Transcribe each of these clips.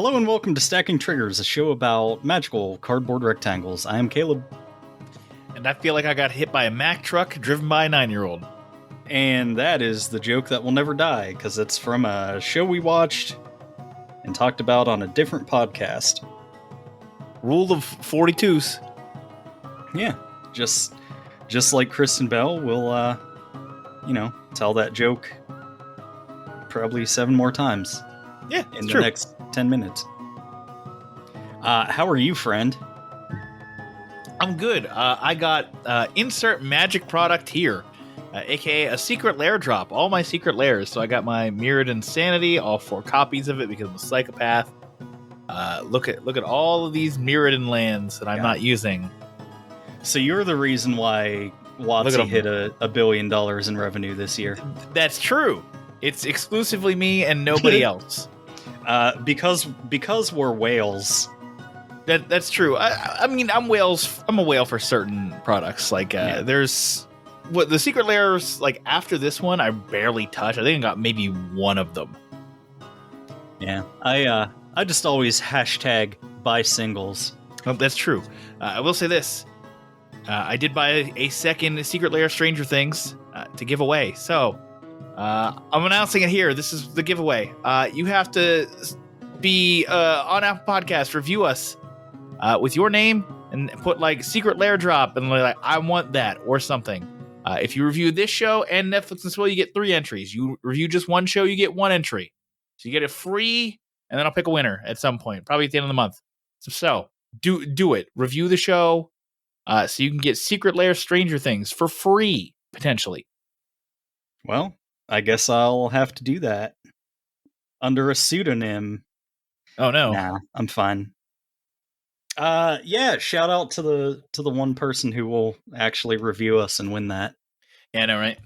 Hello and welcome to Stacking Triggers, a show about magical cardboard rectangles. I am Caleb. And I feel like I got hit by a Mack truck driven by a 9-year-old. And that is the joke that will never die, because it's from a show we watched and talked about on a different podcast. Rule of 42s. Yeah, just like Kristen Bell, we'll, tell that joke probably 7 more times. Yeah, in the next 10 minutes. How are you, friend? I'm good. I got insert magic product here, aka a secret lair drop. All my secret lairs. So I got my Mirrored Insanity, all 4 copies of it because I'm a psychopath. Look at all of these Mirrored lands that I'm not using. So you're the reason why WotC hit $1 billion in revenue this year. That's true. It's exclusively me and nobody else. Because we're whales. That's true. I mean, I'm a whale for certain products. Like there's what the secret lairs. Like after this one, I barely touch. I think I got maybe one of them. Yeah, I just always hashtag buy singles. Oh, that's true. I will say this: I did buy a second secret lair Stranger Things to give away. So I'm announcing it here. This is the giveaway. You have to be on Apple Podcasts, review us with your name and put like secret lair drop and like I want that or something. If you review this show and Netflix and Swill, you get 3 entries. You review just one show, you get 1 entry. So you get it free, and then I'll pick a winner at some point, probably at the end of the month. So do it. Review the show so you can get secret lair Stranger Things for free, potentially. Well, I guess I'll have to do that under a pseudonym. Oh no. Nah, I'm fine. Yeah, shout out to the one person who will actually review us and win that. Yeah, I know, right?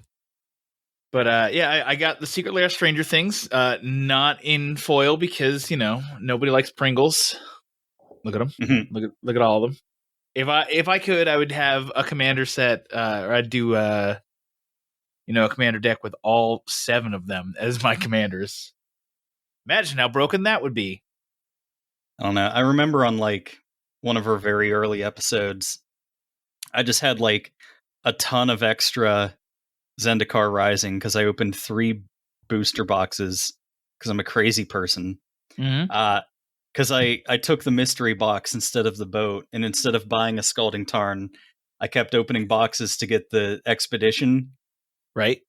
But yeah, I got the secret lair Stranger Things, not in foil because, nobody likes Pringles. Look at them. Mm-hmm. Look at all of them. If I could, I would have a commander set, or I'd do a commander deck with all 7 of them as my commanders. Imagine how broken that would be. I don't know. I remember on one of her very early episodes, I just had a ton of extra Zendikar Rising because I opened 3 booster boxes because I'm a crazy person. Mm-hmm. Because I took the mystery box instead of the boat, and instead of buying a Scalding Tarn, I kept opening boxes to get the expedition. Right.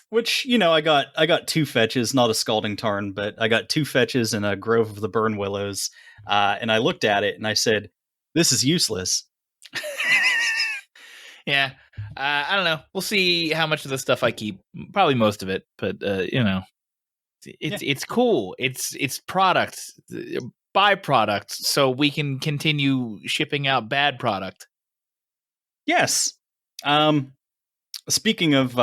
Which, I got 2 fetches, not a Scalding Tarn, but I got 2 fetches and a Grove of the Burn Willows. And I looked at it and I said, this is useless. Yeah. I don't know. We'll see how much of the stuff I keep. Probably most of it, but it's cool. It's product, byproduct, so we can continue shipping out bad product. Yes. Speaking of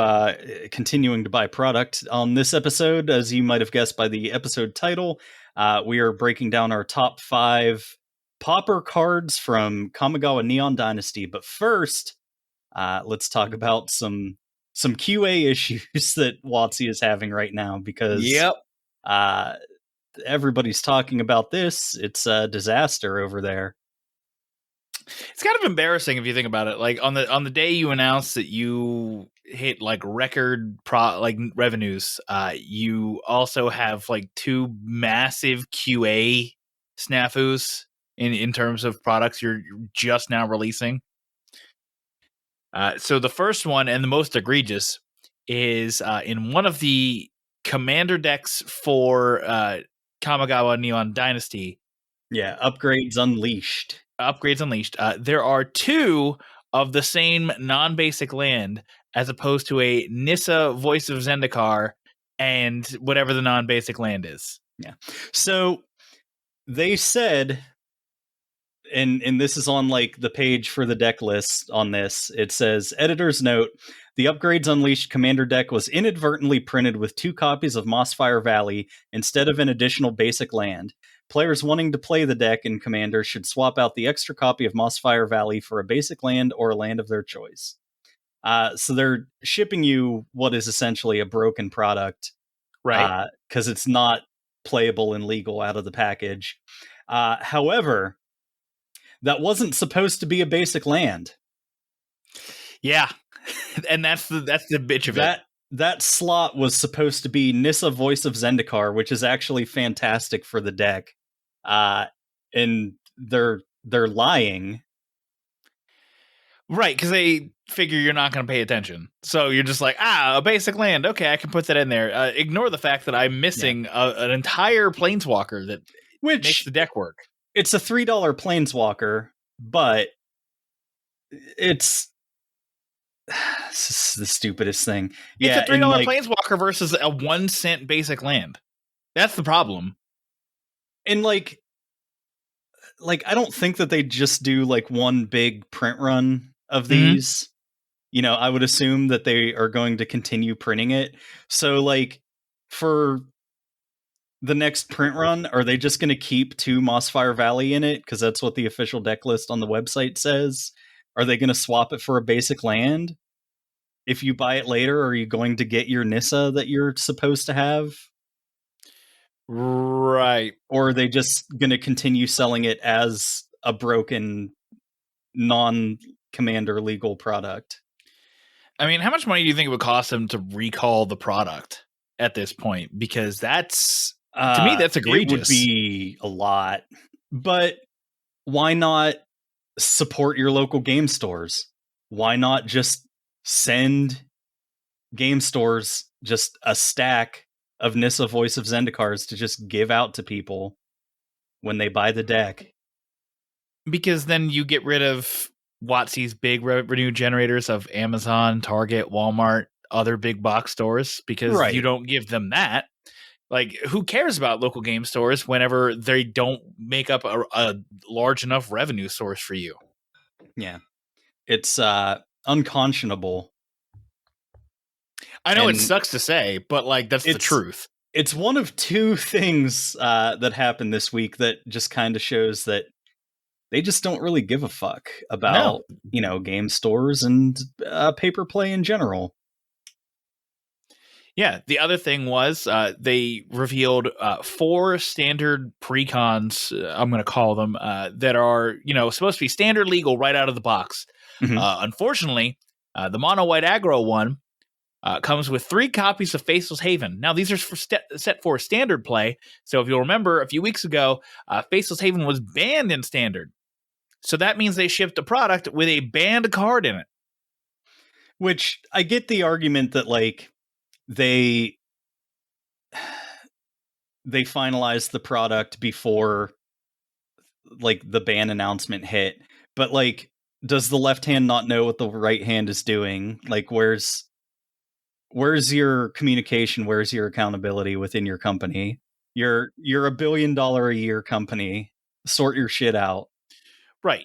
continuing to buy product, on this episode, as you might have guessed by the episode title, we are breaking down our top 5 Pauper cards from Kamigawa Neon Dynasty. But first, let's talk about some QA issues that WotC is having right now, because everybody's talking about this. It's a disaster over there. It's kind of embarrassing if you think about it. Like on the day you announced that you hit record revenues, you also have 2 massive QA snafus in terms of products you're just now releasing. So the first one and the most egregious is in one of the commander decks for Kamigawa Neon Dynasty. Yeah, Upgrades Unleashed. There are 2 of the same non-basic land, as opposed to a Nissa Voice of Zendikar and whatever the non-basic land is. Yeah. So they said, and this is on the page for the deck list on this, it says, editor's note, the Upgrades Unleashed commander deck was inadvertently printed with 2 copies of Mossfire Valley instead of an additional basic land. Players wanting to play the deck in Commander should swap out the extra copy of Mossfire Valley for a basic land or a land of their choice. So they're shipping you what is essentially a broken product. Right. Because it's not playable and legal out of the package. However, that wasn't supposed to be a basic land. Yeah, and that's the bitch of it. That slot was supposed to be Nissa, Voice of Zendikar, which is actually fantastic for the deck. And they're lying. Right, because they figure you're not going to pay attention. So you're just like, a basic land. Okay, I can put that in there. Ignore the fact that I'm missing an entire planeswalker that makes the deck work. It's a $3 planeswalker, but it's the stupidest thing. It's a $3 planeswalker versus a 1 cent basic land. That's the problem. And like I don't think that they just do like one big print run of these. You know, I would assume that they are going to continue printing it. So like for the next print run, are they just going to keep 2 Mossfire Valley in it? Because that's what the official deck list on the website says. Are they going to swap it for a basic land? If you buy it later, are you going to get your Nissa that you're supposed to have? Right. Or are they just going to continue selling it as a broken, non-commander legal product? I mean, how much money do you think it would cost them to recall the product at this point? Because that's, to me, that's egregious. It would be a lot. But why not support your local game stores? Why not just send game stores just a stack of Nissa, Voice of Zendikars to just give out to people when they buy the deck? Because then you get rid of WotC's big revenue generators of Amazon, Target, Walmart, other big box stores, because you don't give them that. Like, who cares about local game stores whenever they don't make up a large enough revenue source for you? Yeah. It's unconscionable. I know it sucks to say, but like that's the truth. It's one of 2 things that happened this week that just kind of shows that they just don't really give a fuck about, you know, game stores and paper play in general. Yeah, the other thing was they revealed 4 standard precons, I'm going to call them, that are, you know, supposed to be standard legal right out of the box. Unfortunately, the mono white aggro one comes with 3 copies of Faceless Haven. Now, these are set for standard play. So if you'll remember, a few weeks ago, Faceless Haven was banned in standard. So that means they shipped a product with a banned card in it. Which, I get the argument that, like, they finalized the product before, like, the ban announcement hit. But, like, does the left hand not know what the right hand is doing? Like, where's your communication? Where's your accountability within your company? You're $1 billion a year company. Sort your shit out. Right.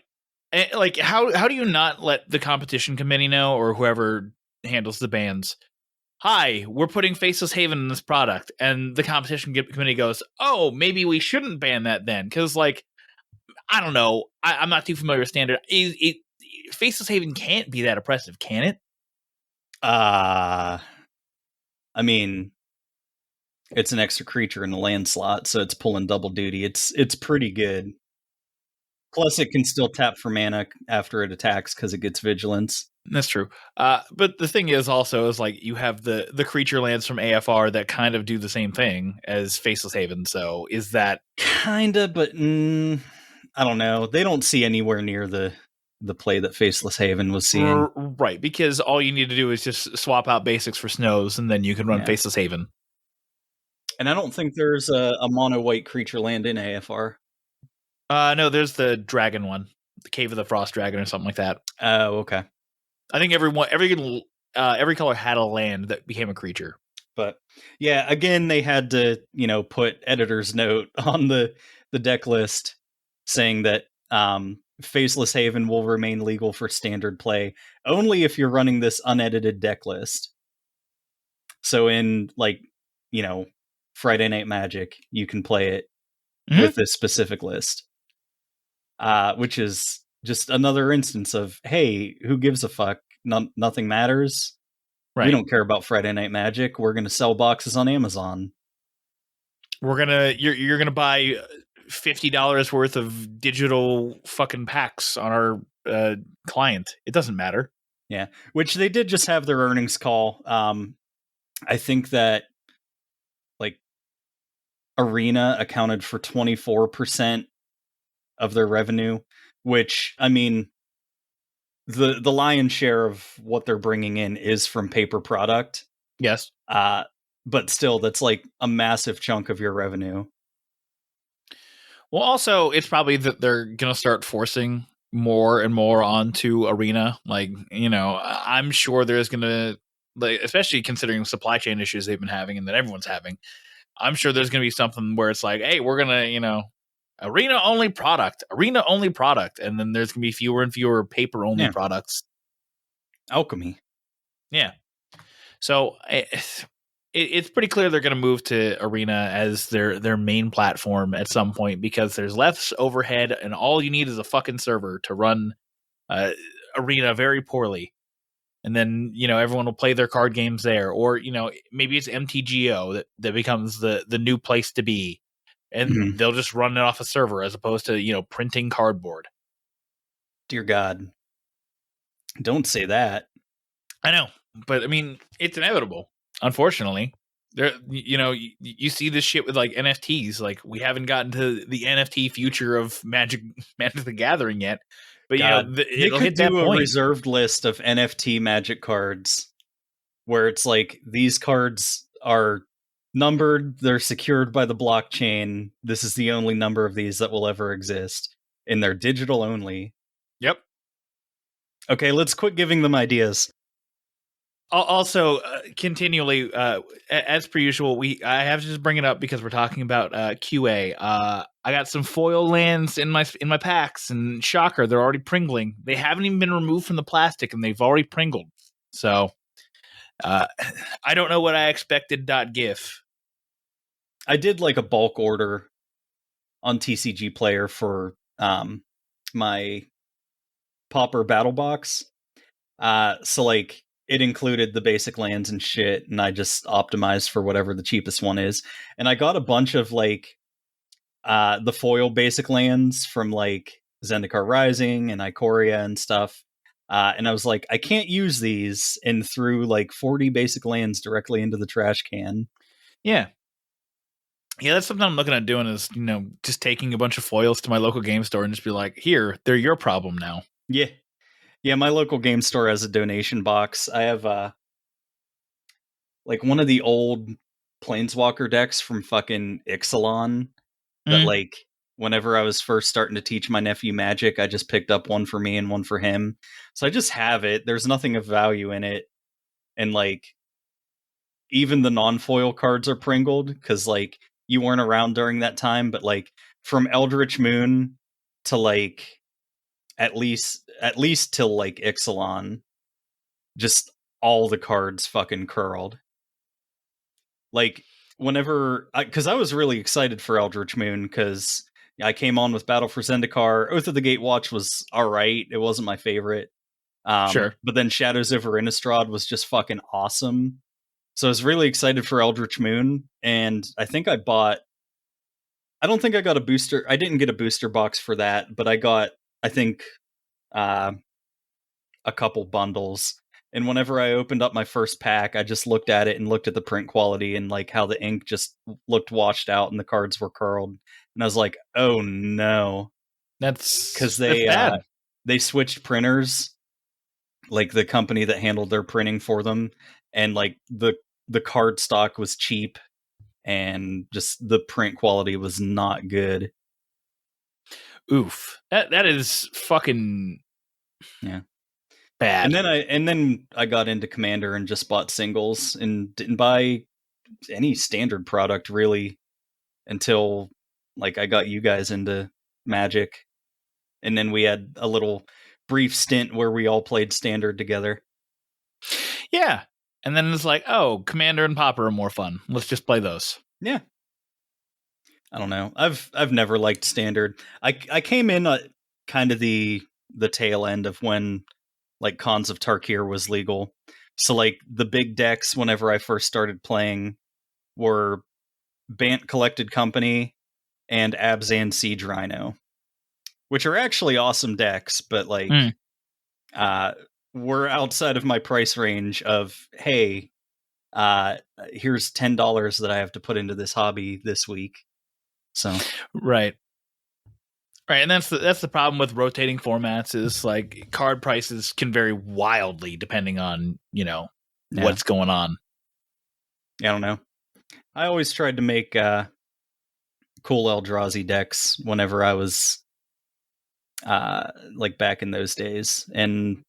And, like, how do you not let the competition committee know, or whoever handles the bans? Hi, we're putting Faceless Haven in this product. And the competition committee goes, oh, maybe we shouldn't ban that then. Because, like, I don't know. I'm not too familiar with standard. Faceless Haven can't be that oppressive, can it? I mean, it's an extra creature in the land slot, so it's pulling double duty. It's pretty good. Plus, it can still tap for mana after it attacks because it gets vigilance. That's true. But the thing is also is like you have the creature lands from AFR that kind of do the same thing as Faceless Haven. So is that kinda? But I don't know. They don't see anywhere near the play that Faceless Haven was seeing. Right, because all you need to do is just swap out basics for snows, and then you can run Faceless Haven. And I don't think there's a mono white creature land in AFR. No, there's the dragon one, the Cave of the Frost Dragon or something like that. Oh, okay. I think every color had a land that became a creature. But yeah, again, they had to, you know, put editor's note on the deck list saying that Faceless Haven will remain legal for standard play only if you're running this unedited deck list. So in, like, you know, Friday Night Magic, you can play it with this specific list. Which is just another instance of, hey, who gives a fuck? Nothing matters. Right. We don't care about Friday Night Magic. We're going to sell boxes on Amazon. You're gonna buy $50 worth of digital fucking packs on our client. It doesn't matter. Yeah, which they did just have their earnings call. I think that like Arena accounted for 24% of their revenue, which I mean, the lion's share of what they're bringing in is from paper product. Yes. But still, that's like a massive chunk of your revenue. Well, also, it's probably that they're going to start forcing more and more onto Arena. Like, I'm sure there's going to, like, especially considering supply chain issues they've been having and that everyone's having, I'm sure there's going to be something where it's like, hey, we're going to, Arena only product. And then there's going to be fewer and fewer paper only products. Alchemy. Yeah. So it's pretty clear they're going to move to Arena as their main platform at some point because there's less overhead and all you need is a fucking server to run Arena very poorly. And then, everyone will play their card games there. Or, maybe it's MTGO that becomes the new place to be. And they'll just run it off a server as opposed to, printing cardboard. Dear God. Don't say that. I know. But, I mean, it's inevitable. Unfortunately, there, you see this shit with like NFTs. Like we haven't gotten to the NFT future of Magic the Gathering yet, but God, it'll they hit could that do a point. reserved list of NFT Magic cards, where it's like these cards are numbered, they're secured by the blockchain. This is the only number of these that will ever exist, and they're digital only. Yep. Okay, let's quit giving them ideas. Also, continually, as per usual, I have to just bring it up because we're talking about QA. I got some foil lands in my packs, and shocker, they're already pringling. They haven't even been removed from the plastic, and they've already pringled. So, I don't know what I expected. .gif. I did like a bulk order on TCG Player for my Pauper battle box. So like it included the basic lands and shit, and I just optimized for whatever the cheapest one is. And I got a bunch of like the foil basic lands from like Zendikar Rising and Ikoria and stuff. And I was like, I can't use these, and threw like 40 basic lands directly into the trash can. Yeah. Yeah, that's something I'm looking at doing is, just taking a bunch of foils to my local game store and just be like, here, they're your problem now. Yeah. Yeah, my local game store has a donation box. I have like one of the old Planeswalker decks from fucking Ixalan that like whenever I was first starting to teach my nephew Magic, I just picked up one for me and one for him. So I just have it. There's nothing of value in it. And like even the non-foil cards are pringled because like you weren't around during that time, but like from Eldritch Moon to like at least till like Ixalan, just all the cards fucking curled. Like whenever, because I was really excited for Eldritch Moon because I came on with Battle for Zendikar. Oath of the Gatewatch was all right. It wasn't my favorite. Sure. But then Shadows over Innistrad was just fucking awesome. So I was really excited for Eldritch Moon, and I think I don't think I got a booster. I didn't get a booster box for that, but I got, I think, a couple bundles. And whenever I opened up my first pack, I just looked at it and looked at the print quality and like how the ink just looked washed out and the cards were curled. And I was like, oh no. That's because bad. They switched printers, like the company that handled their printing for them, and like the card stock was cheap and just the print quality was not good. Oof. That is fucking bad. And then I got into Commander and just bought singles and didn't buy any standard product really until like I got you guys into Magic. And then we had a little brief stint where we all played standard together. Yeah. And then it's like, oh, Commander and Pauper are more fun. Let's just play those. Yeah. I don't know. I've never liked standard. I came in at kind of the tail end of when like Khans of Tarkir was legal. So like the big decks whenever I first started playing were Bant Collected Company, and Abzan Siege Rhino, which are actually awesome decks, but like we're outside of my price range of, hey, here's $10 that I have to put into this hobby this week. So Right. Right, and that's the problem with rotating formats is like card prices can vary wildly depending on, what's going on. I don't know. I always tried to make cool Eldrazi decks whenever I was like back in those days, and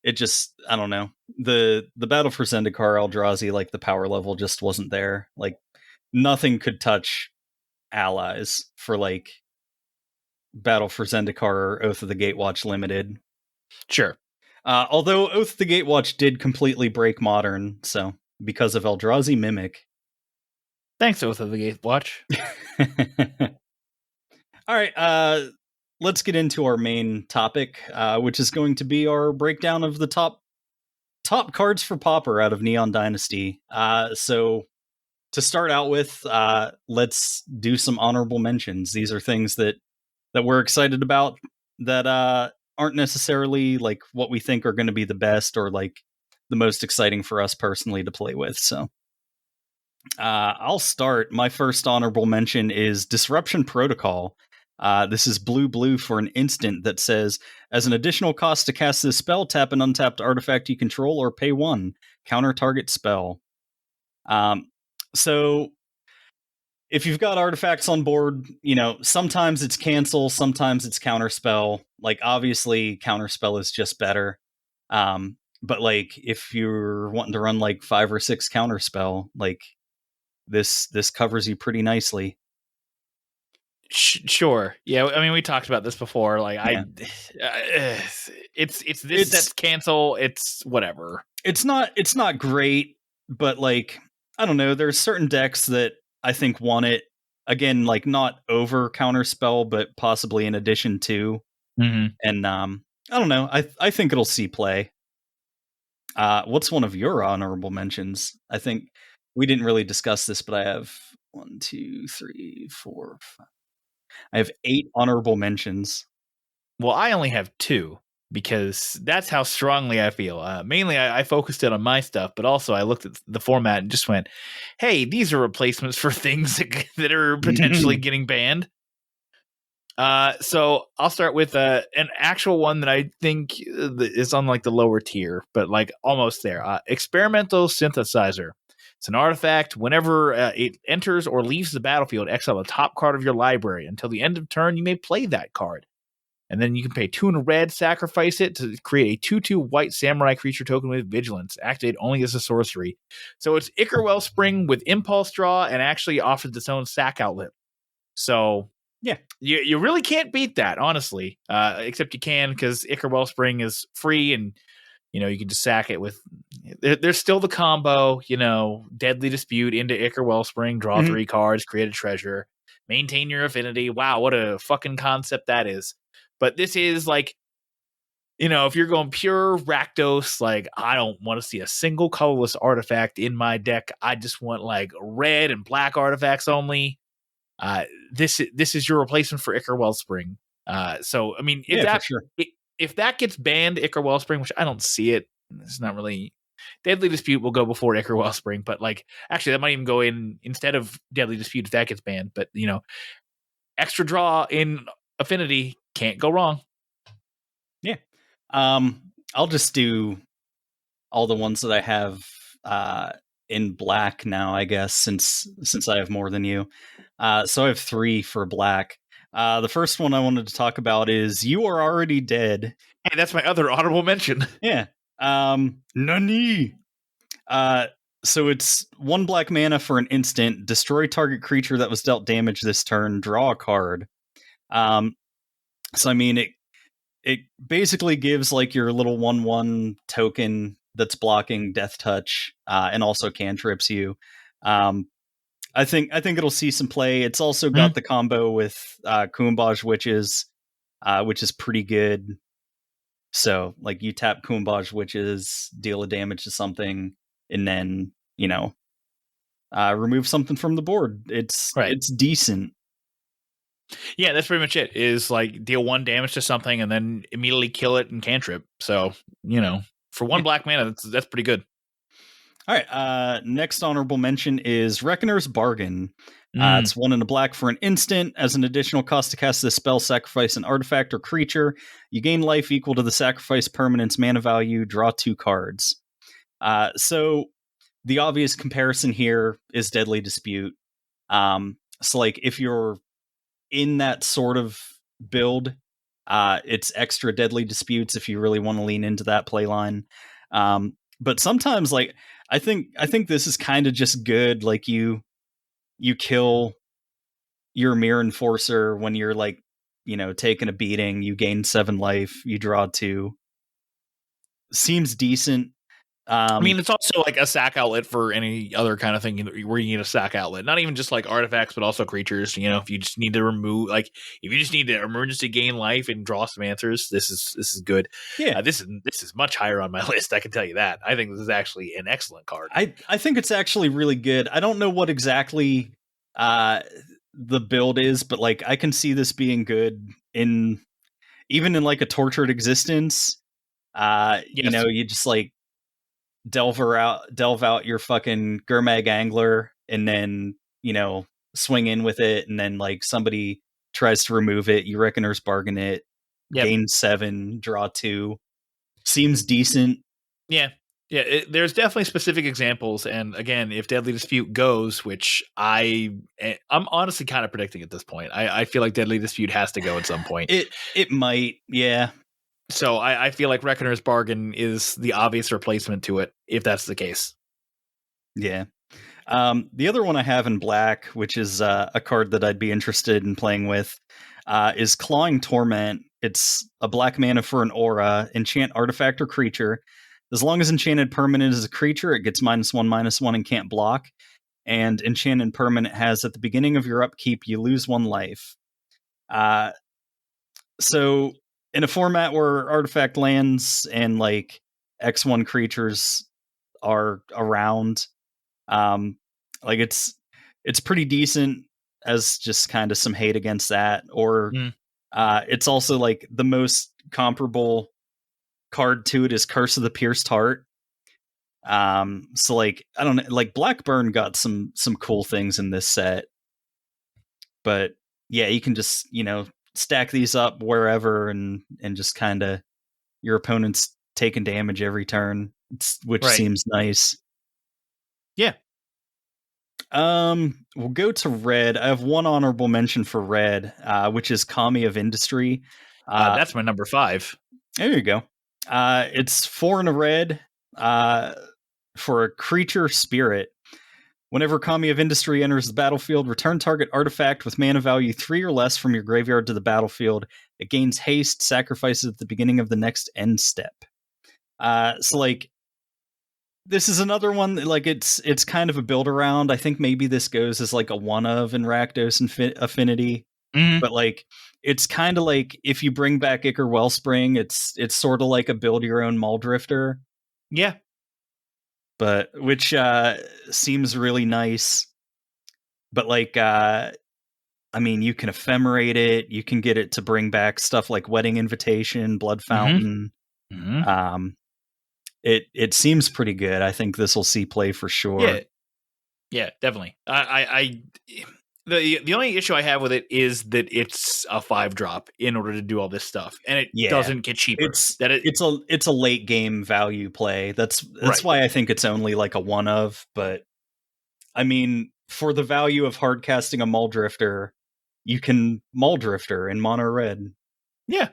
it just, I don't know. The Battle for Zendikar Eldrazi, like the power level just wasn't there. Like nothing could touch allies for like Battle for Zendikar or Oath of the Gatewatch Limited. Sure. Although Oath of the Gatewatch did completely break Modern, so because of Eldrazi Mimic. Thanks, Oath of the Gatewatch. All right, let's get into our main topic, which is going to be our breakdown of the top cards for Pauper out of Neon Dynasty. So to start out with, let's do some honorable mentions. These are things that we're excited about that aren't necessarily like what we think are going to be the best or like the most exciting for us personally to play with. So I'll start. My first honorable mention is Disruption Protocol. This is blue for an instant that says, as an additional cost to cast this spell, tap an untapped artifact you control or pay 1. Counter target spell. So if you've got artifacts on board, sometimes it's cancel, sometimes it's counterspell. Like, obviously, counterspell is just better. But, like, if you're wanting to run, like, 5 or 6 counterspell, like, this covers you pretty nicely. Sure. Yeah, I mean, we talked about this before. Like, it's that's cancel. It's whatever. It's not great, but, like, I don't know. There's certain decks that I think want it, again, like not over counterspell, but possibly in addition to. Mm-hmm. And I don't know. I think it'll see play. What's one of your honorable mentions? I think we didn't really discuss this, but I have 1, 2, 3, 4, 5. I have 8 honorable mentions. Well, I only have 2. Because that's how strongly I feel. Mainly, I focused it on my stuff, but also I looked at the format and just went, hey, these are replacements for things that are potentially getting banned. So I'll start with an actual one that I think is on like the lower tier, but like almost there. Experimental Synthesizer. It's an artifact. Whenever it enters or leaves the battlefield, exile the top card of your library. Until the end of turn, you may play that card. And then you can pay 2 and a red, sacrifice it to create a 2/2 white samurai creature token with vigilance. Activate only as a sorcery. So it's Ichor Wellspring with impulse draw and actually offers its own sack outlet. So yeah, you really can't beat that, honestly. Except you can because Ichor Wellspring is free and you can just sack it with. There's still the combo, Deadly Dispute into Ichor Wellspring, draw 3 cards, create a treasure, maintain your affinity. Wow, what a fucking concept that is. But this is like, if you're going pure Rakdos, like I don't want to see a single colorless artifact in my deck. I just want like red and black artifacts only. This is your replacement for Ichor Wellspring. So I mean, if that gets banned, Ichor Wellspring, which I don't see it, it's not really. Deadly Dispute will go before Ichor Wellspring, but like actually that might even go in instead of Deadly Dispute if that gets banned. But extra draw in Affinity. Can't go wrong. Yeah. I'll just do all the ones that I have in black now, I guess, since I have more than you. So I have 3 for black. The first one I wanted to talk about is You Are Already Dead. Hey, that's my other honorable mention. Yeah. Nani. So it's 1 black mana for an instant. Destroy target creature that was dealt damage this turn. Draw a card. So I mean, it basically gives like your little 1/1 token that's blocking Death Touch, and also cantrips you. I think it'll see some play. It's also got the combo with Kumbaj Witches, which is pretty good. So like you tap Kumbaj Witches, deal a damage to something, and then remove something from the board. Right. It's decent. Yeah, that's pretty much it. Is like deal 1 damage to something and then immediately kill it and cantrip. So, for 1 black mana, that's pretty good. All right. Next honorable mention is Reckoner's Bargain. It's 1 in a black for an instant. As an additional cost to cast this spell, sacrifice an artifact or creature. You gain life equal to the sacrifice permanent's mana value. Draw 2 cards. So the obvious comparison here is Deadly Dispute. So like if you're in that sort of build, it's extra Deadly Disputes if you really want to lean into that playline. But sometimes, like I think this is kind of just good. Like you kill your Mirror Enforcer when you're like, taking a beating. You gain 7 life. You draw 2. Seems decent. I mean, it's also like a sack outlet for any other kind of thing where you need a sack outlet. Not even just like artifacts, but also creatures. If you just need to remove, like, if you just need to emergency gain life and draw some answers, this is good. Yeah, this is much higher on my list. I can tell you that. I think this is actually an excellent card. I think it's actually really good. I don't know what exactly the build is, but like I can see this being good even in like a Tortured Existence. Yes. You just like delve out your fucking Gurmag Angler and then, swing in with it, and then like somebody tries to remove it, you Reckoner's Bargain it, gain 7, draw 2. Seems decent. Yeah. There's definitely specific examples, and again, if Deadly Dispute goes, which I'm honestly kind of predicting at this point, I feel like Deadly Dispute has to go at some point. It might, yeah. So I feel like Reckoner's Bargain is the obvious replacement to it, if that's the case. Yeah. The other one I have in black, which is a card that I'd be interested in playing with, is Clawing Torment. It's a black mana for an aura, enchant artifact or creature. As long as enchanted permanent is a creature, it gets -1/-1 and can't block. And enchanted permanent has at the beginning of your upkeep, you lose 1 life. So in a format where artifact lands and like X1 creatures are around, like it's pretty decent as just kind of some hate against that. Or it's also like the most comparable card to it is Curse of the Pierced Heart. So like I don't know, like Blackburn got some cool things in this set, but yeah, you can just stack these up wherever and just kind of your opponent's taking damage every turn, which seems nice. Yeah. We'll go to red. I have 1 honorable mention for red, which is Kami of Industry. That's my number 5. There you go. It's 4 in a red for a creature spirit. Whenever Kami of Industry enters the battlefield, return target artifact with mana value 3 or less from your graveyard to the battlefield. It gains haste, sacrifices at the beginning of the next end step. So like this is another one that, like it's kind of a build around. I think maybe this goes as like a one of in Rakdos Affinity. But like it's kind of like if you bring back Ichor Wellspring, it's sort of like a build your own Muldrifter. Yeah. But which seems really nice. But like I mean, you can ephemerate it, you can get it to bring back stuff like Wedding Invitation, Blood Fountain. It seems pretty good. I think this will see play for sure. Yeah, definitely. The only issue I have with it is that it's a 5-drop in order to do all this stuff, and it doesn't get cheaper. It's a late game value play. That's why I think it's only like a one of. But I mean, for the value of hard casting a Muldrifter, you can Muldrifter in mono red. Yeah,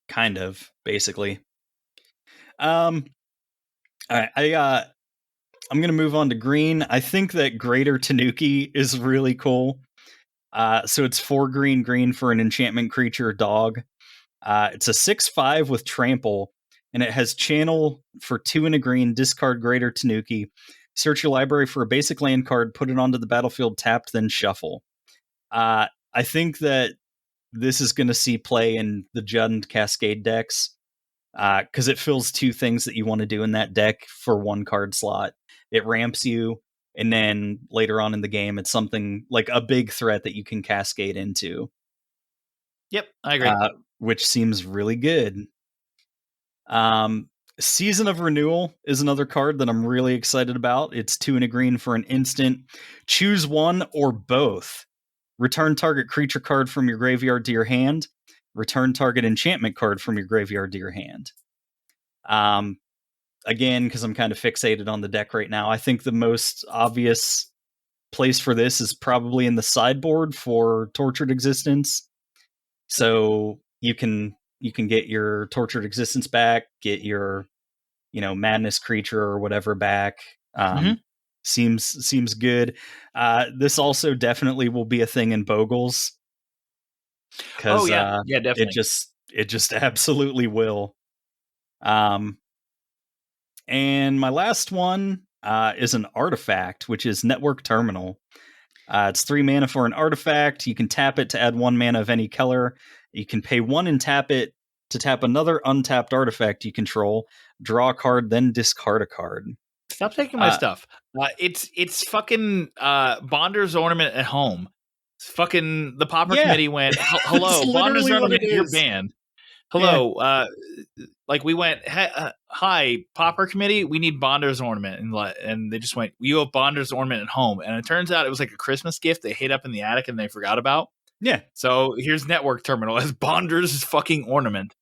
kind of basically. All right, I'm going to move on to green. I think that Greater Tanuki is really cool. So it's 4 green for an enchantment creature dog. It's a 6/5 with trample, and it has channel for 2 and a green, discard Greater Tanuki. Search your library for a basic land card, put it onto the battlefield tapped, then shuffle. I think that this is going to see play in the Jund Cascade decks, because it fills 2 things that you want to do in that deck for 1 card slot. it ramps you, and then later on in the game, it's something like a big threat that you can cascade into. Yep, I agree. Which seems really good. Season of Renewal is another card that I'm really excited about. It's 2 and a green for an instant. Choose one or both. Return target creature card from your graveyard to your hand. Return target enchantment card from your graveyard to your hand. Again, because I'm kind of fixated on the deck right now, I think the most obvious place for this is probably in the sideboard for Tortured Existence. So you can get your Tortured Existence back, get your Madness creature or whatever back. Seems good. This also definitely will be a thing in Bogles. Oh yeah, definitely. It just absolutely will. And my last one is an artifact, which is Network Terminal. It's 3 mana for an artifact. You can tap it to add 1 mana of any color. You can pay 1 and tap it to tap another untapped artifact you control. Draw a card, then discard a card. Stop taking my stuff. It's fucking Bonder's Ornament at home. It's fucking the Pauper committee went, hello, Bonder's Ornament, you're banned. Hello, like we went, hi, Pauper committee, we need Bonder's Ornament, and they just went, you have Bonder's Ornament at home, and it turns out it was like a Christmas gift they hid up in the attic and they forgot about. Yeah. So here's Network Terminal as Bonder's fucking ornament.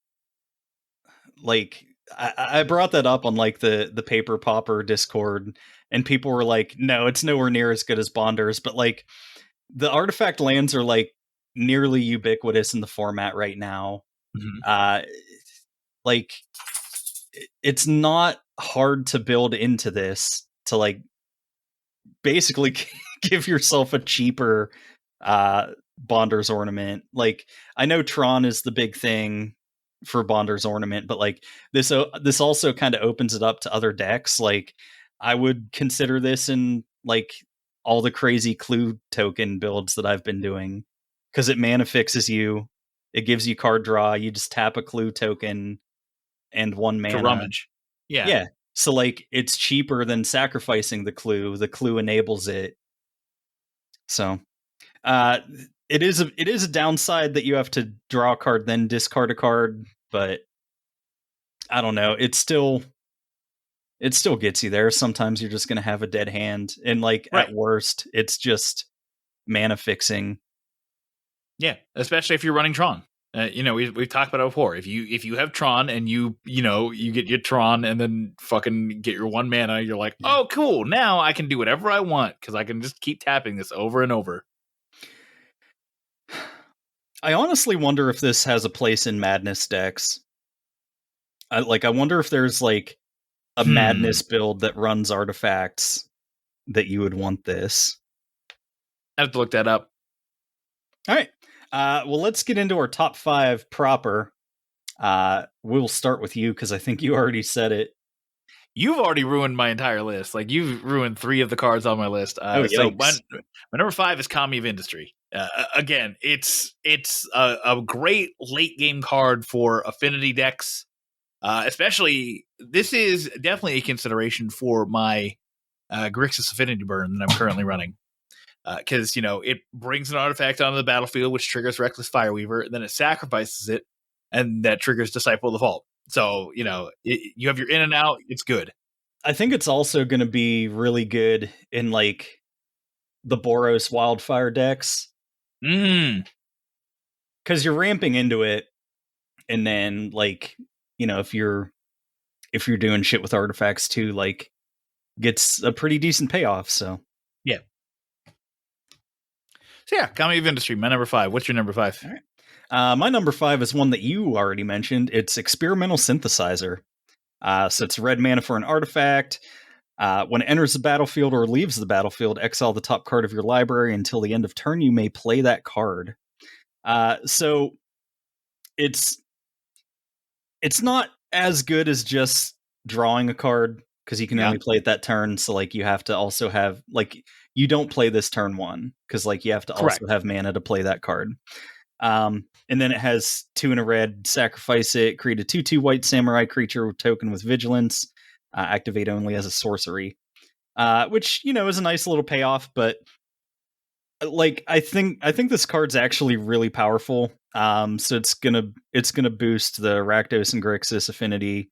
Like I brought that up on like the Paper Pauper Discord, and people were like, no, it's nowhere near as good as Bonder's, but like the artifact lands are like nearly ubiquitous in the format right now. Like it's not hard to build into this to like basically give yourself a cheaper Bonder's Ornament. Like I know Tron is the big thing for Bonder's Ornament, but like this also kind of opens it up to other decks. Like I would consider this in like all the crazy clue token builds that I've been doing, because it mana fixes you. It gives you card draw. You just tap a clue token and 1 mana. To rummage. Yeah. So like it's cheaper than sacrificing the clue. The clue enables it. So it is a downside that you have to draw a card then discard a card, but I don't know. It still gets you there. Sometimes you're just going to have a dead hand, and like at worst, it's just mana fixing. Yeah, especially if you're running Tron. We've talked about it before. If you have Tron and you get your Tron and then fucking get your 1 mana, you're like, oh cool, now I can do whatever I want because I can just keep tapping this over and over. I honestly wonder if this has a place in Madness decks. I wonder if there's like a Madness build that runs artifacts that you would want this. I have to look that up. All right. Well, let's get into our top 5 proper. We'll start with you because I think you already said it. You've already ruined my entire list. Like you've ruined 3 of the cards on my list. So my number 5 is Kami of Industry. Again, it's a great late game card for affinity decks. Especially, this is definitely a consideration for my Grixis Affinity Burn that I'm currently running. Because, it brings an artifact onto the battlefield, which triggers Reckless Fireweaver, then it sacrifices it, and that triggers Disciple of the Vault. So, you have your in and out, it's good. I think it's also going to be really good in, like, the Boros Wildfire decks. Because you're ramping into it, and then, like, if you're doing shit with artifacts too, like, gets a pretty decent payoff, so. Yeah. So yeah, Kami of Industry, my number 5. What's your number 5? All right. My number 5 is one that you already mentioned. It's Experimental Synthesizer. So it's red mana for an artifact. When it enters the battlefield or leaves the battlefield, exile the top card of your library until the end of turn. You may play that card. So it's not as good as just drawing a card, because you can only play it that turn. So like you have to also have, like, you don't play this turn 1 because like you have to also have mana to play that card. And then it has 2 and a red, sacrifice it, create a 2/2 white samurai creature with token with vigilance, activate only as a sorcery. which is a nice little payoff. But like, I think this card's actually really powerful. So it's gonna boost the Rakdos and Grixis affinity,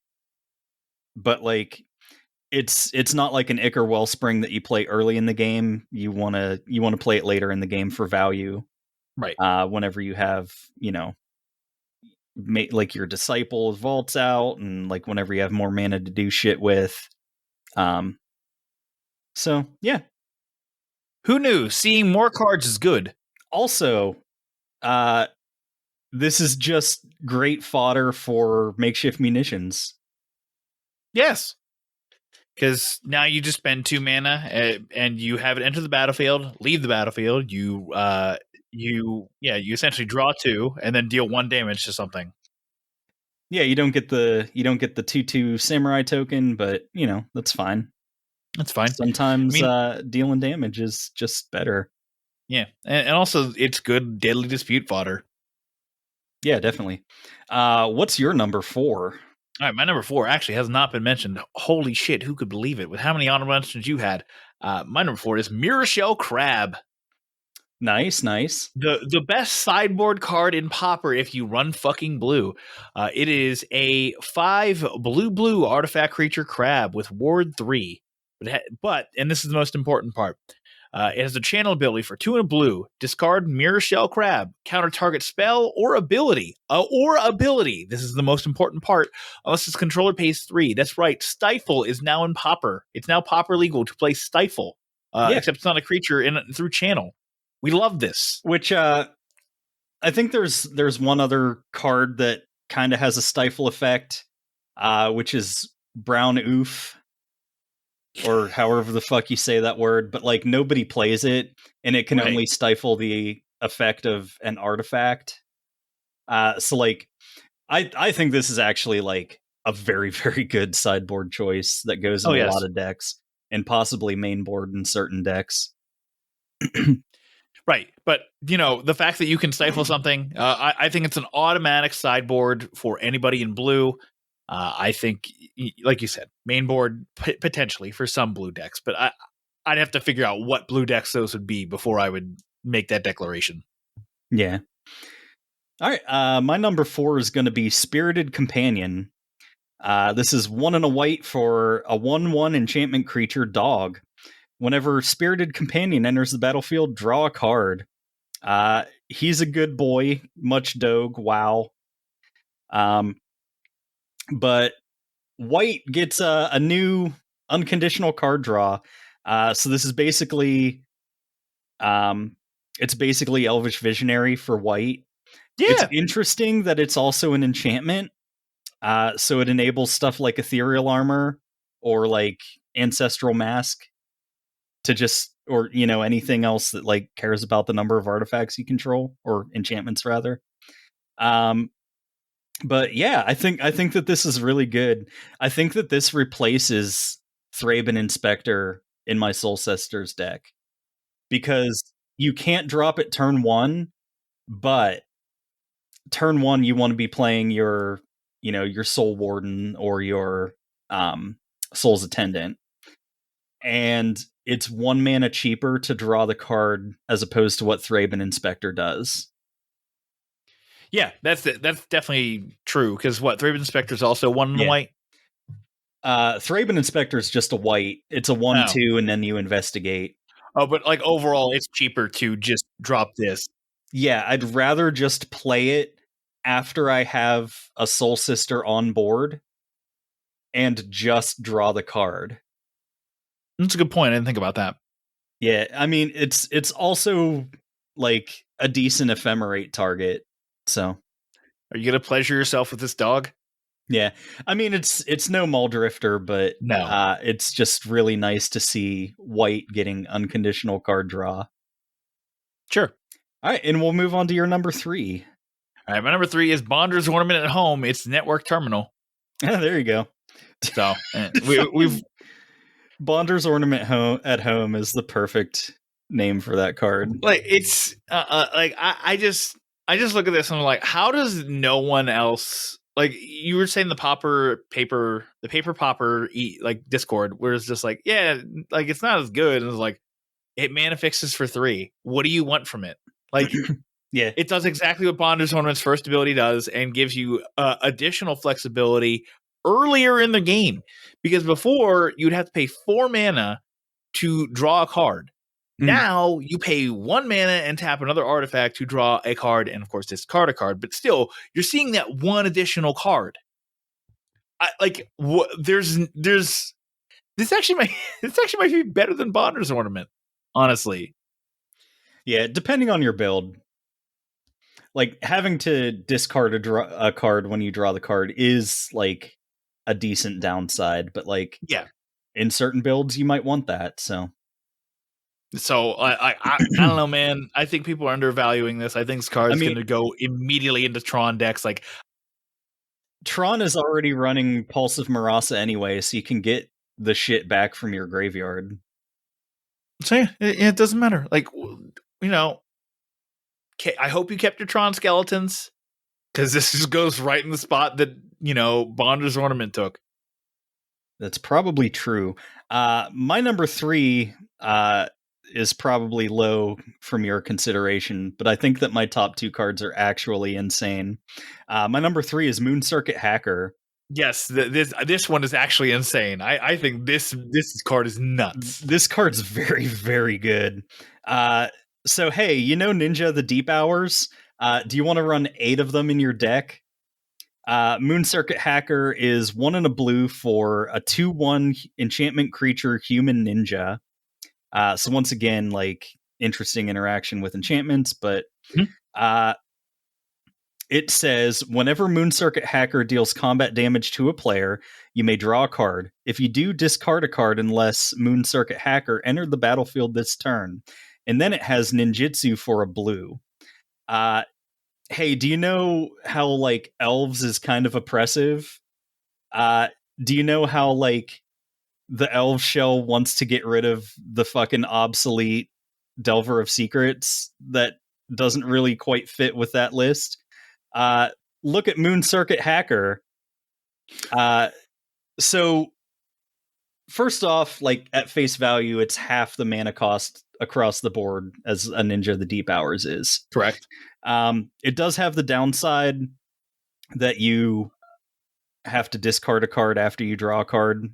but like, it's not like an Ichor Wellspring that you play early in the game. You wanna play it later in the game for value. Right. Whenever you have, like your Disciple vaults out, and like whenever you have more mana to do shit with. So yeah. Who knew? Seeing more cards is good. Also, this is just great fodder for makeshift munitions. Yes. Because now you just spend 2 mana and you have it enter the battlefield, leave the battlefield. You essentially draw 2 and then deal 1 damage to something. Yeah, you don't get the 2/2 samurai token, but that's fine. That's fine. Sometimes dealing damage is just better. Yeah, and also it's good Deadly Dispute fodder. Yeah, definitely. What's your number 4? All right, my number 4 actually has not been mentioned. Holy shit, who could believe it? With how many honorable mentions you had? My number 4 is Mirror Shell Crab. Nice. The best sideboard card in Pauper if you run fucking blue. It is a 5 blue artifact creature crab with Ward 3. But and this is the most important part, it has a channel ability for 2 and a blue. Discard Mirror Shell Crab. Counter target spell or ability. This is the most important part. Unless its controller pays 3. That's right. Stifle is now in Pauper. It's now Pauper legal to play Stifle. Except it's not a creature through channel. We love this. Which I think there's one other card that kind of has a Stifle effect, which is Brown Oof. Or however the fuck you say that word, but like nobody plays it, and it can only stifle the effect of an artifact. So like, I think this is actually like a very, very good sideboard choice that goes in a lot of decks, and possibly main board in certain decks. Right, but the fact that you can stifle something, I think it's an automatic sideboard for anybody in blue. I think, like you said, main board potentially for some blue decks, but I'd have to figure out what blue decks those would be before I would make that declaration. Yeah. All right. My number 4 is going to be Spirited Companion. This is 1 and a white for a 1/1 enchantment creature dog. Whenever Spirited Companion enters the battlefield, draw a card. He's a good boy, much dog. Wow. But white gets a new unconditional card draw. So this is basically, it's basically Elvish Visionary for white. Yeah. It's interesting that it's also an enchantment. So it enables stuff like Ethereal Armor or like Ancestral Mask to just, or anything else that like cares about the number of artifacts you control, or enchantments rather. But yeah, I think that this is really good. I think that this replaces Thraben Inspector in my Soul Sisters deck, because you can't drop it turn 1, but turn 1 you want to be playing your your Soul Warden or your Soul's Attendant, and it's 1 mana cheaper to draw the card as opposed to what Thraben Inspector does. Yeah, that's definitely true, because Thraben Inspector is also 1 and white. Thraben Inspector is just a white. It's a 1/2, and then you investigate. Oh, but like overall, it's cheaper to just drop this. Yeah, I'd rather just play it after I have a Soul Sister on board and just draw the card. That's a good point. I didn't think about that. Yeah, I mean, it's also like a decent ephemerate target. So, are you gonna pleasure yourself with this dog? Yeah, I mean, it's no Muldrifter, but no, it's just really nice to see white getting unconditional card draw. Sure. All right, and we'll move on to your number 3. All right, my number 3 is Bonder's Ornament at Home. It's Network Terminal. There you go. So we've Bonder's Ornament at Home is the perfect name for that card. Like, it's like I just look at this and I'm like, how does no one else like you were saying the paper popper like Discord, where it's just like, yeah, like it's not as good. And it's like, it mana fixes for 3. What do you want from it? Like, Yeah. it does exactly what Bonder's Ornament's first ability does, and gives you additional flexibility earlier in the game. Because before, you'd have to pay 4 mana to draw a card. Now you pay 1 mana and tap another artifact to draw a card, and of course discard a card. But still, you're seeing that one additional card. There's this actually might be better than Bonder's Ornament, honestly. Yeah, depending on your build. Like, having to discard a card when you draw the card is like a decent downside, but like, yeah, in certain builds you might want that. So I don't know, man. I think people are undervaluing this. I think this card is going to go immediately into Tron decks. Like, Tron is already running Pulse of Marasa anyway, so you can get the shit back from your graveyard. So yeah, it doesn't matter. Like, you know, I hope you kept your Tron skeletons, because this just goes right in the spot that, you know, Bonder's Ornament took. That's probably true. My number 3 is probably low from your consideration, but I think that my top 2 cards are actually insane. My number 3 is Moon Circuit Hacker. Yes, this one is actually insane. I think this card is nuts. This card's very, very good. So, hey, you know Ninja the Deep Hours? Do you want to run 8 of them in your deck? Moon Circuit Hacker is 1 and a blue for a 2/1 enchantment creature human ninja. So once again, like, interesting interaction with enchantments, but it says, whenever Moon Circuit Hacker deals combat damage to a player, you may draw a card. If you do, discard a card unless Moon Circuit Hacker entered the battlefield this turn. And then it has ninjutsu for a blue. Hey, do you know how, like, elves is kind of oppressive? Do you know how, like, the elf shell wants to get rid of the fucking obsolete Delver of Secrets that doesn't really quite fit with that list? Look at Moon Circuit Hacker. So first off, like, at face value, it's half the mana cost across the board as a Ninja of the Deep Hours is. Correct. It does have the downside that you have to discard a card after you draw a card.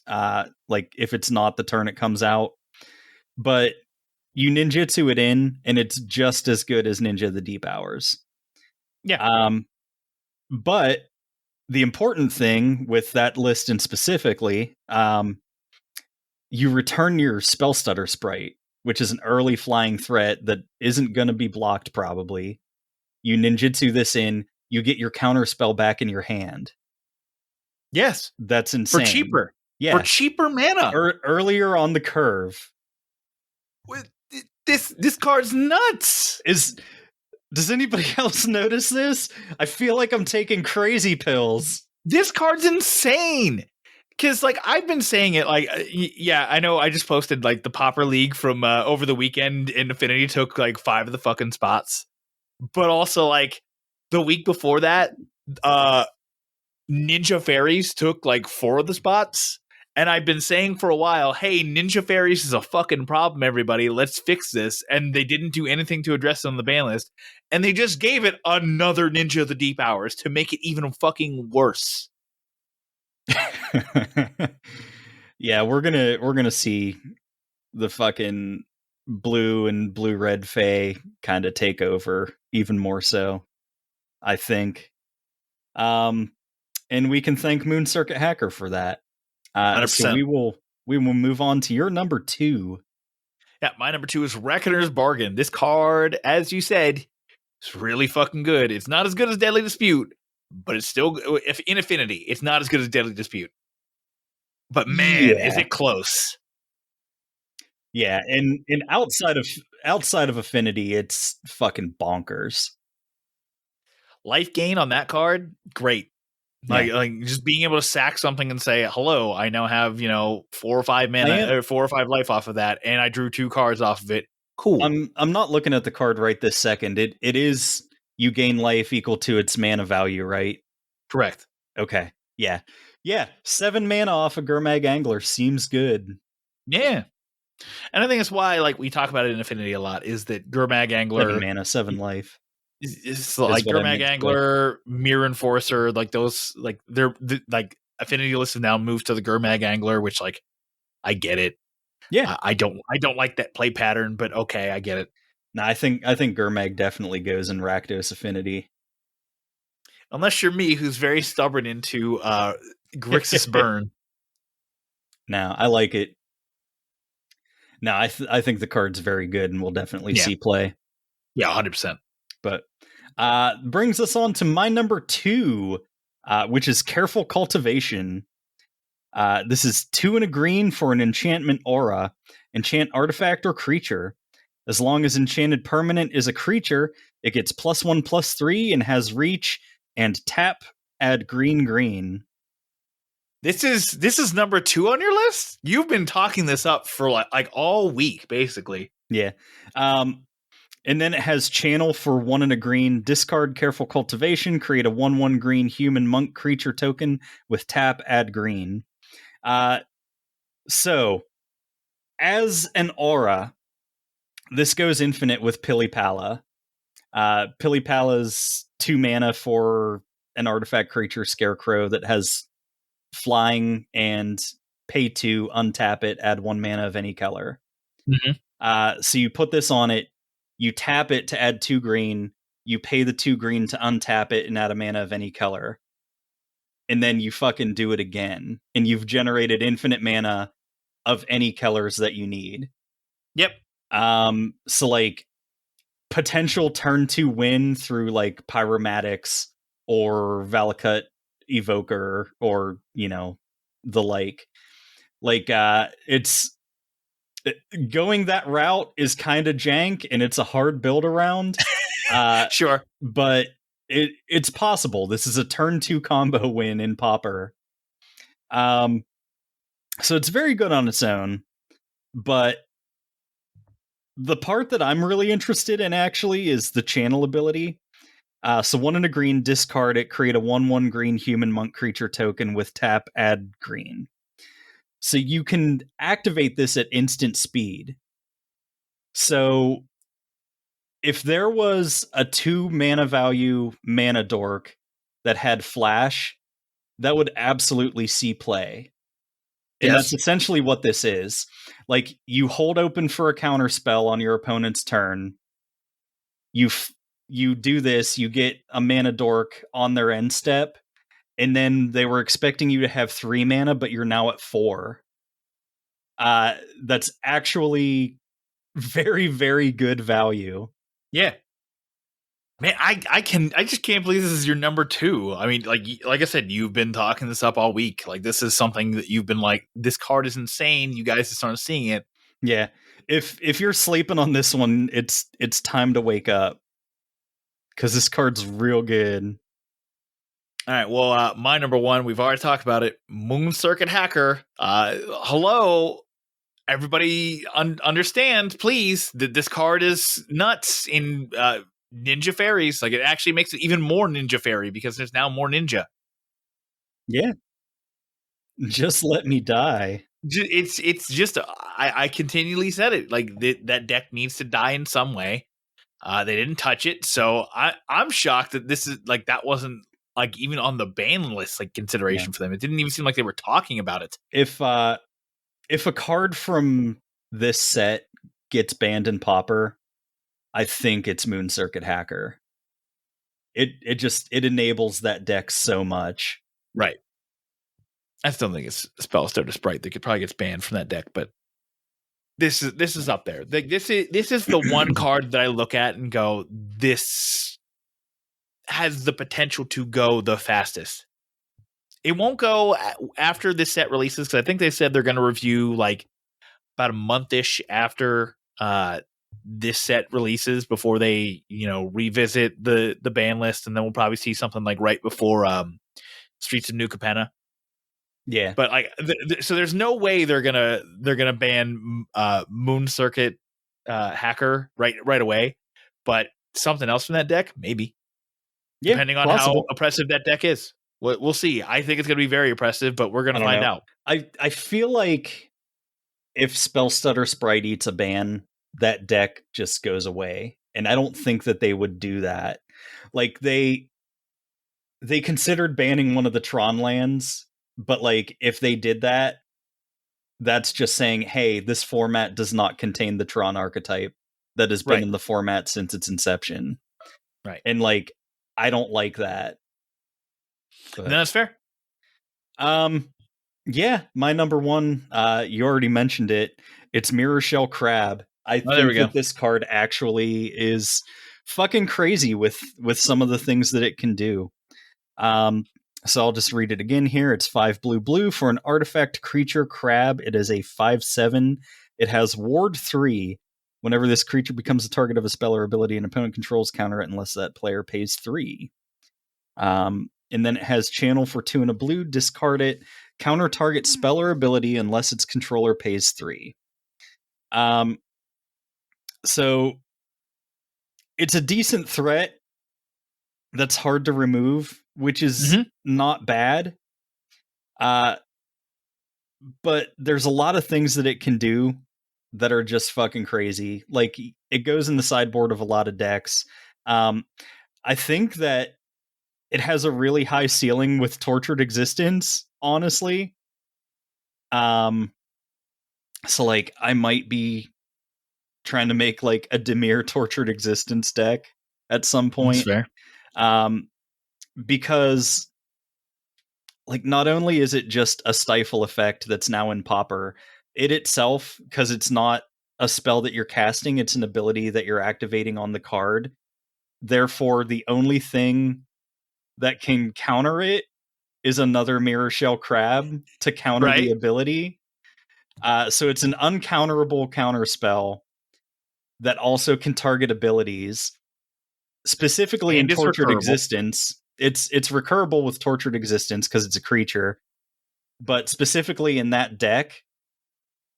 Like, if it's not the turn it comes out. But you ninjutsu it in, and it's just as good as Ninja of the Deep Hours. Yeah. But the important thing with that list and specifically, you return your Spell Stutter Sprite, which is an early flying threat that isn't going to be blocked probably. You ninjutsu this in, you get your counter spell back in your hand. Yes. That's insane. For cheaper. Yeah. For cheaper mana. Earlier on the curve. This card's nuts. Does anybody else notice this? I feel like I'm taking crazy pills. This card's insane. Because, like, I've been saying it, like, yeah, I know I just posted, like, the Pauper League from over the weekend, and Affinity took, like, 5 of the fucking spots. But also, like, the week before that, Ninja Fairies took, like, 4 of the spots. And I've been saying for a while, hey, Ninja Fairies is a fucking problem, everybody. Let's fix this. And they didn't do anything to address it on the ban list. And they just gave it another Ninja of the Deep Hours to make it even fucking worse. Yeah, we're gonna see the fucking blue and blue-red Fae kind of take over even more so, I think. And we can thank Moon Circuit Hacker for that. 100%. So we will move on to your number 2. Yeah, my number 2 is Racketer's Bargain. This card, as you said, is really fucking good. It's not as good as Deadly Dispute, but it's still, if in Affinity, it's not as good as Deadly Dispute. But man, is it close. Yeah, and outside of Affinity, it's fucking bonkers. Life gain on that card, great. Like just being able to sack something and say, hello, I now have, 4 or 5 mana or 4 or 5 life off of that, and I drew 2 cards off of it. Cool. I'm not looking at the card right this second. It is, you gain life equal to its mana value, right? Correct. Okay. Yeah. Yeah. 7 mana off a Gurmag Angler seems good. Yeah. And I think that's why, like, we talk about it in Affinity a lot, is that Gurmag 7 Angler mana, 7 life. is like what I Gurmag meant to click. Angler, Mirror Enforcer, like those, like like Affinity lists have now moved to the Gurmag Angler, which, like, I get it. Yeah. I don't like that play pattern, but okay, I get it. No, I think Gurmag definitely goes in Rakdos Affinity. Unless you're me, who's very stubborn into Grixis Burn. No, I like it. No, I think the card's very good and we'll definitely see play. Yeah, 100%. But brings us on to my number 2, which is Careful Cultivation. This is 2 and a green for an enchantment aura. Enchant artifact or creature. As long as enchanted permanent is a creature, it gets +1/+3 and has reach, and tap, add green. This is number 2 on your list? You've been talking this up for like all week, basically. Yeah. And then it has channel for 1 and a green, discard Careful Cultivation, create a 1/1 green human monk creature token with tap, add green. So, as an aura, this goes infinite with Pilipala. Pilipala's 2 mana for an artifact creature Scarecrow that has flying and pay 2, untap it, add 1 mana of any color. Mm-hmm. So you put this on it, you tap it to add 2 green, you pay the 2 green to untap it and add a mana of any color. And then you fucking do it again. And you've generated infinite mana of any colors that you need. Yep. So like potential turn 2 win through like Pyromatics or Valakut Evoker or, you know, the like. Like it's going that route is kind of jank and it's a hard build around. Sure. But it's possible. This is a turn 2 combo win in Pauper. So it's very good on its own, but the part that I'm really interested in actually is the channel ability. So 1 and a green, discard it, create a 1/1 green human monk creature token with tap, add green. So you can activate this at instant speed. So if there was a 2 mana value mana dork that had flash, that would absolutely see play. And that's essentially what this is. Like, you hold open for a counter spell on your opponent's turn. You do this, you get a mana dork on their end step, and then they were expecting you to have 3 mana, but you're now at 4. That's actually very, very good value. Yeah. Man, I just can't believe this is your number 2. I mean, like I said, you've been talking this up all week. Like, this is something that you've been like, this card is insane. You guys just aren't seeing it. Yeah. If you're sleeping on this one, it's time to wake up. Because this card's real good. All right. Well, my number 1, we've already talked about it. Moon Circuit Hacker. Hello. Everybody understand, please, that this card is nuts in Ninja Fairies. Like, it actually makes it even more Ninja Fairy because there's now more Ninja. Yeah. Just let me die. It's just, I continually said it. Like, that deck needs to die in some way. They didn't touch it, so I'm shocked that this is like that wasn't like even on the ban list like consideration for them. It didn't even seem like they were talking about it. If a card from this set gets banned in Pauper, I think it's Moon Circuit Hacker. It enables that deck so much. Right. I still think it's Spellstutter Sprite that could probably gets banned from that deck, but this is up there. Like, this is the one card that I look at and go, this has the potential to go the fastest. It won't go after this set releases because I think they said they're going to review like about a month-ish after this set releases before they, revisit the ban list, and then we'll probably see something like right before Streets of New Capenna. Yeah, but like, so there's no way they're gonna ban Moon Circuit Hacker right away. But something else from that deck, maybe. Yeah, depending on possible. How oppressive that deck is. We'll see. I think it's going to be very oppressive, but we're going I to don't find know. out. I feel like if Spellstutter Sprite eats a ban, that deck just goes away. And I don't think that they would do that. Like they considered banning one of the Tron lands, but like if they did that, that's just saying, hey, this format does not contain the Tron archetype that has been Right. in the format since its inception. Right. And like I don't like that. But, No, that's fair. yeah, my number one, you already mentioned it. It's Mirror Shell Crab. I Oh, there we think go. that this card actually is fucking crazy with some of the things that it can do. So I'll just read it again here. It's 5 blue blue for an artifact creature crab. It is a 5/7. It has ward 3. Whenever this creature becomes the target of a spell or ability, an opponent controls counter it unless that player pays 3. And then it has channel for 2 and a blue. Discard it. Counter target spell or ability unless its controller pays 3. So it's a decent threat that's hard to remove, which is not bad. But there's a lot of things that it can do that are just fucking crazy. Like it goes in the sideboard of a lot of decks. I think that it has a really high ceiling with Tortured Existence, honestly. So like I might be trying to make like a Dimir Tortured Existence deck at some point. That's fair. Because like not only is it just a Stifle effect that's now in Pauper, it itself, because it's not a spell that you're casting, it's an ability that you're activating on the card. Therefore, the only thing that can counter it is another Mirror Shell Crab to counter the ability. So it's an uncounterable counter spell that also can target abilities. Specifically And in it's Tortured recurable. Existence, it's recurable with Tortured Existence because it's a creature. But specifically in that deck,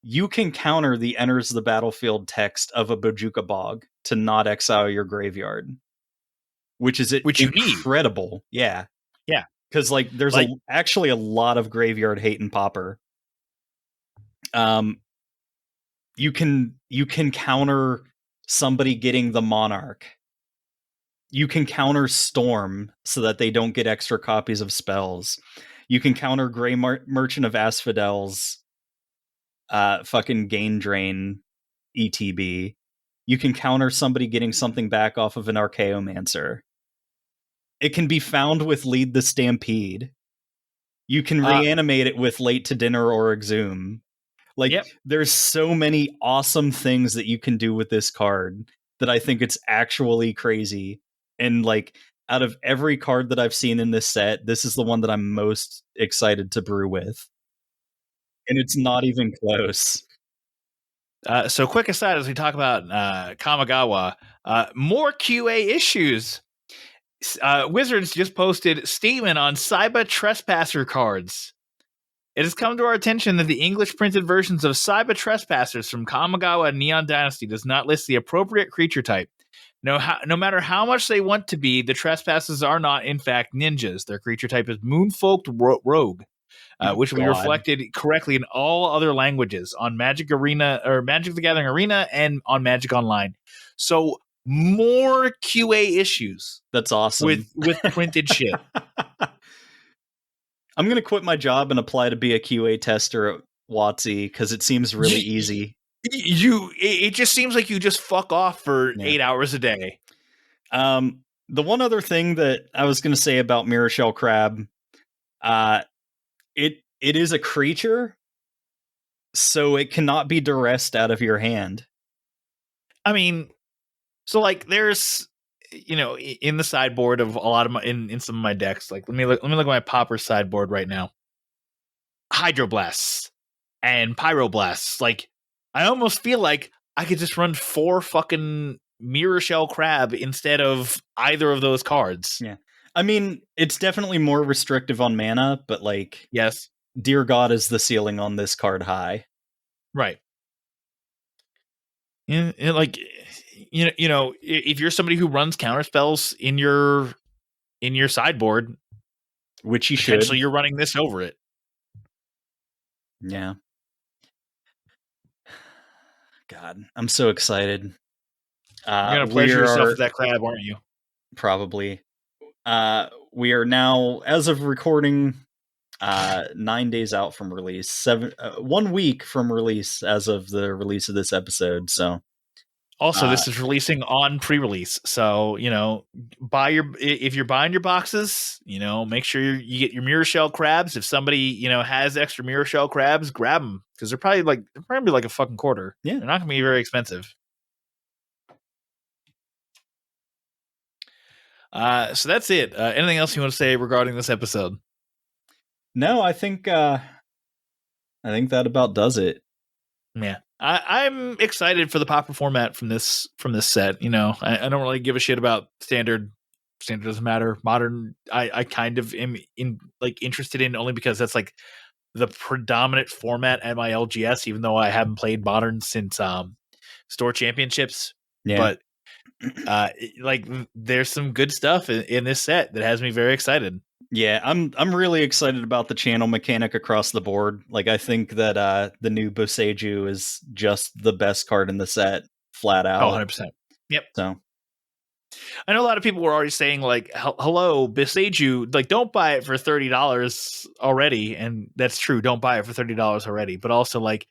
you can counter the enters the battlefield text of a Bojuka Bog to not exile your graveyard, which is incredible. Yeah. Yeah. Because like there's actually a lot of graveyard hate in Pauper. You can counter somebody getting the Monarch. You can counter Storm so that they don't get extra copies of spells. You can counter Grey Merchant of Asphodel's fucking gain drain ETB. You can counter somebody getting something back off of an Archaeomancer. It can be found with Lead the Stampede. You can reanimate it with Late to Dinner or Exhume. Like, there's so many awesome things that you can do with this card that I think it's actually crazy. And like, out of every card that I've seen in this set, this is the one that I'm most excited to brew with. And it's not even close. So quick aside, as we talk about Kamigawa, more QA issues. Wizards just posted statement on Saiba Trespasser cards. It has come to our attention that the English printed versions of Saiba Trespassers from Kamigawa and Neon Dynasty does not list the appropriate creature type. No matter how much they want to be, the Trespassers are not, in fact, ninjas. Their creature type is Moonfolked Rogue, which will be reflected correctly in all other languages on Magic Arena or Magic the Gathering Arena and on Magic Online. So more QA issues. That's awesome. With printed shit. I'm going to quit my job and apply to be a QA tester at WotC because it seems really easy. It just seems like you just fuck off for 8 hours a day. The one other thing that I was going to say about Mirror Shell Crab, it is a creature, so it cannot be duressed out of your hand. I mean, so like there's, in the sideboard of a lot of my in some of my decks, like let me look at my Pauper sideboard right now. Hydroblasts and Pyroblasts. Like I almost feel like I could just run 4 fucking Mirror Shell Crab instead of either of those cards. Yeah. I mean, it's definitely more restrictive on mana, but like, yes, dear God, is the ceiling on this card high? Right. And like, if you're somebody who runs counter spells in your sideboard, which he should. Potentially, you're running this over it. Yeah. God, I'm so excited. You're gonna pleasure yourself with that crab, aren't you? Probably. We are now, as of recording, 9 days out from release. 1 week from release as of the release of this episode. So, also, this is releasing on pre-release, so if you're buying your boxes, make sure you get your mirror shell crabs. If somebody has extra mirror shell crabs, grab them because they're probably like a fucking quarter. Yeah, they're not gonna be very expensive. So that's it. Anything else you want to say regarding this episode? No, I think that about does it. Yeah, I'm excited for the Pauper format from this set. I don't really give a shit about standard. Standard doesn't matter. Modern, I kind of am interested in only because that's like the predominant format at my LGS. Even though I haven't played Modern since Store Championships, but there's some good stuff in this set that has me very excited. Yeah, I'm really excited about the channel mechanic across the board. Like, I think that the new Boseiju is just the best card in the set, flat out. 100%. Yep. So, I know a lot of people were already saying like, "Hello, Boseiju, like don't buy it for $30 already," and that's true. Don't buy it for $30 already, but also like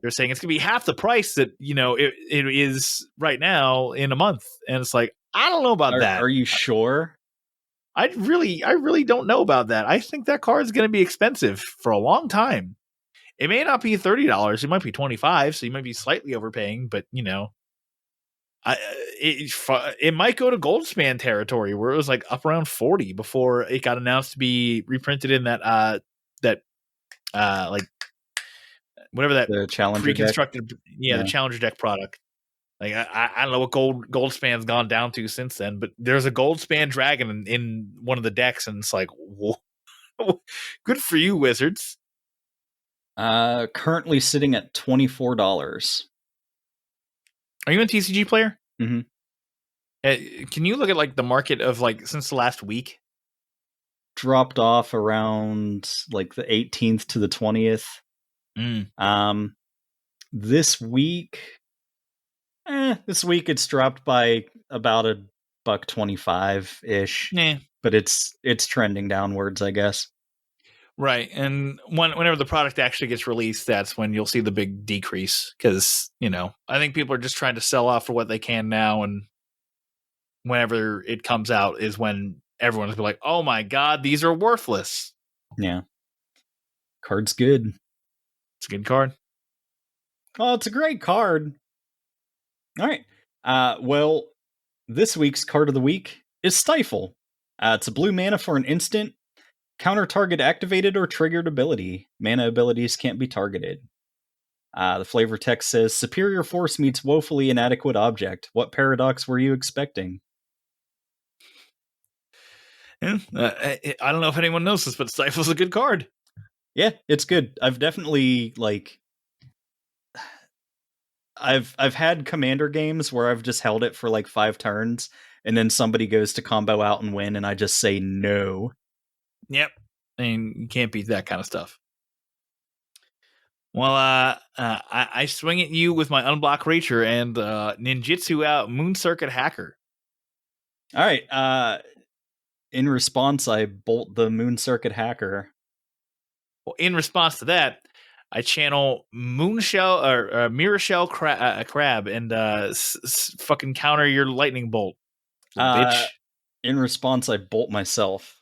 they're saying it's gonna be half the price that it is right now in a month, and it's like I don't know about that. Are you sure? I really don't know about that. I think that card is going to be expensive for a long time. It may not be $30. It might be $25. So you might be slightly overpaying, but it might go to Goldspan territory where it was like up around 40 before it got announced to be reprinted in that like whatever that the Challenger pre-constructed deck. The Challenger deck product. Like I don't know what Goldspan's gone down to since then, but there's a Goldspan dragon in one of the decks, and it's like, whoa, good for you, Wizards. Currently sitting at $24. Are you a TCG player? Mm-hmm. Can you look at like the market of like since the last week? Dropped off around like the 18th to the 20th. This week. This week it's dropped by about $1.25 ish. But it's trending downwards, I guess. Right, and whenever the product actually gets released, that's when you'll see the big decrease. Because I think people are just trying to sell off for what they can now, and whenever it comes out is when everyone's gonna be like, "Oh my god, these are worthless." Yeah, card's good. It's a good card. Oh, it's a great card. All right. Well, this week's card of the week is Stifle. It's a blue mana for an instant. Counter target activated or triggered ability. Mana abilities can't be targeted. The flavor text says, Superior force meets woefully inadequate object. What paradox were you expecting? I don't know if anyone knows this, but Stifle's a good card. Yeah, it's good. I've definitely I've had commander games where I've just held it for like 5 turns, and then somebody goes to combo out and win, and I just say no. Yep. I mean, you can't beat that kind of stuff. Well, I swing at you with my Unblock Racketer and ninjutsu out Moon Circuit Hacker. All right. In response, I bolt the Moon Circuit Hacker. Well, in response to that, I channel Moonshell or Mirror Shell Crab and fucking counter your Lightning Bolt. Bitch. In response, I bolt myself.